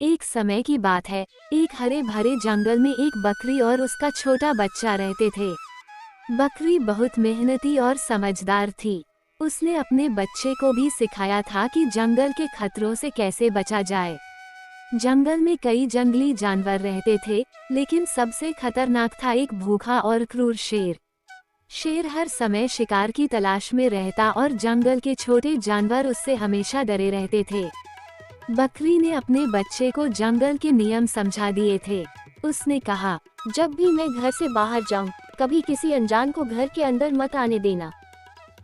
एक समय की बात है। एक हरे भरे जंगल में एक बकरी और उसका छोटा बच्चा रहते थे। बकरी बहुत मेहनती और समझदार थी। उसने अपने बच्चे को भी सिखाया था कि जंगल के खतरों से कैसे बचा जाए। जंगल में कई जंगली जानवर रहते थे, लेकिन सबसे खतरनाक था एक भूखा और क्रूर शेर। शेर हर समय शिकार की तलाश में रहता और जंगल के छोटे जानवर उससे हमेशा डरे रहते थे। बकरी ने अपने बच्चे को जंगल के नियम समझा दिए थे। उसने कहा, जब भी मैं घर से बाहर जाऊं, कभी किसी अनजान को घर के अंदर मत आने देना।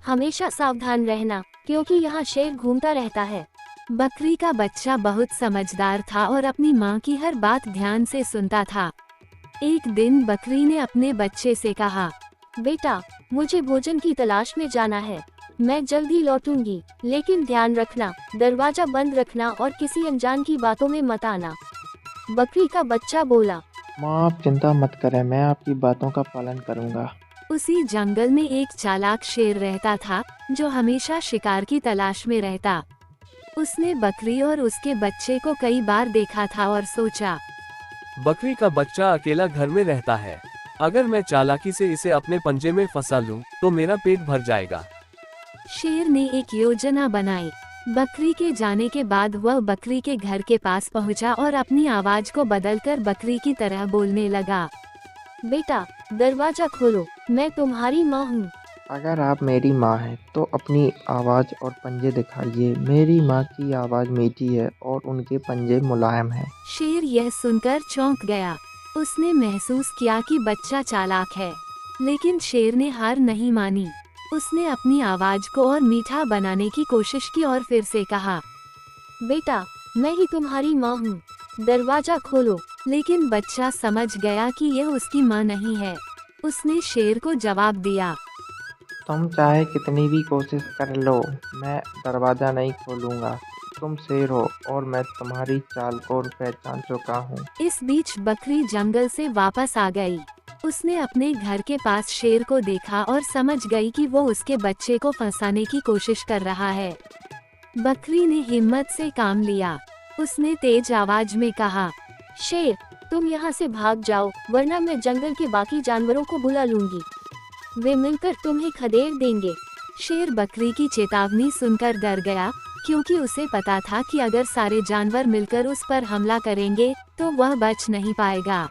हमेशा सावधान रहना, क्योंकि यहाँ शेर घूमता रहता है। बकरी का बच्चा बहुत समझदार था और अपनी माँ की हर बात ध्यान से सुनता था। एक दिन बकरी ने अपने बच्चे से कहा, बेटा, मुझे भोजन की तलाश में जाना है। मैं जल्दी लौटूंगी, लेकिन ध्यान रखना, दरवाजा बंद रखना और किसी अनजान की बातों में मत आना। बकरी का बच्चा बोला, माँ, आप चिंता मत करें, मैं आपकी बातों का पालन करूँगा। उसी जंगल में एक चालाक शेर रहता था, जो हमेशा शिकार की तलाश में रहता। उसने बकरी और उसके बच्चे को कई बार देखा था और सोचा, बकरी का बच्चा अकेला घर में रहता है। अगर मैं चालाकी से इसे अपने पंजे में फंसा लूं, तो मेरा पेट भर जाएगा। शेर ने एक योजना बनाई। बकरी के जाने के बाद वह बकरी के घर के पास पहुंचा और अपनी आवाज को बदलकर बकरी की तरह बोलने लगा, बेटा, दरवाजा खोलो, मैं तुम्हारी माँ हूँ। अगर आप मेरी माँ हैं तो अपनी आवाज़ और पंजे दिखाइए। मेरी माँ की आवाज़ मीठी है और उनके पंजे मुलायम हैं। शेर यह सुनकर चौंक गया। उसने महसूस किया कि बच्चा चालाक है, लेकिन शेर ने हार नहीं मानी। उसने अपनी आवाज को और मीठा बनाने की कोशिश की और फिर से कहा, बेटा, मैं ही तुम्हारी माँ हूँ, दरवाजा खोलो। लेकिन बच्चा समझ गया कि यह उसकी माँ नहीं है। उसने शेर को जवाब दिया, तुम चाहे कितनी भी कोशिश कर लो, मैं दरवाज़ा नहीं खोलूँगा। तुम शेर हो और मैं तुम्हारी चाल को पहचान चुका हूँ। इस बीच बकरी जंगल से वापस आ गई। उसने अपने घर के पास शेर को देखा और समझ गई कि वो उसके बच्चे को फंसाने की कोशिश कर रहा है। बकरी ने हिम्मत से काम लिया। उसने तेज आवाज में कहा, शेर, तुम यहाँ से भाग जाओ, वरना मैं जंगल के बाकी जानवरों को बुला लूंगी। वे मिलकर तुम्हें खदेड़ देंगे। शेर बकरी की चेतावनी सुनकर डर गया, क्योंकि उसे पता था कि अगर सारे जानवर मिलकर उस पर हमला करेंगे तो वह बच नहीं पाएगा।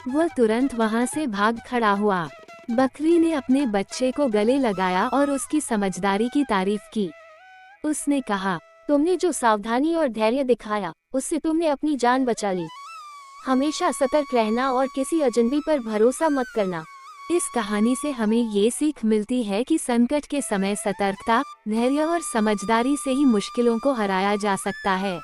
वह तुरंत वहां से भाग खड़ा हुआ। बकरी ने अपने बच्चे को गले लगाया और उसकी समझदारी की तारीफ की। उसने कहा, तुमने जो सावधानी और धैर्य दिखाया, उससे तुमने अपनी जान बचा ली। हमेशा सतर्क रहना और किसी अजनबी पर भरोसा मत करना। इस कहानी से हमें ये सीख मिलती है कि संकट के समय सतर्कता, धैर्य और समझदारी से ही मुश्किलों को हराया जा सकता है।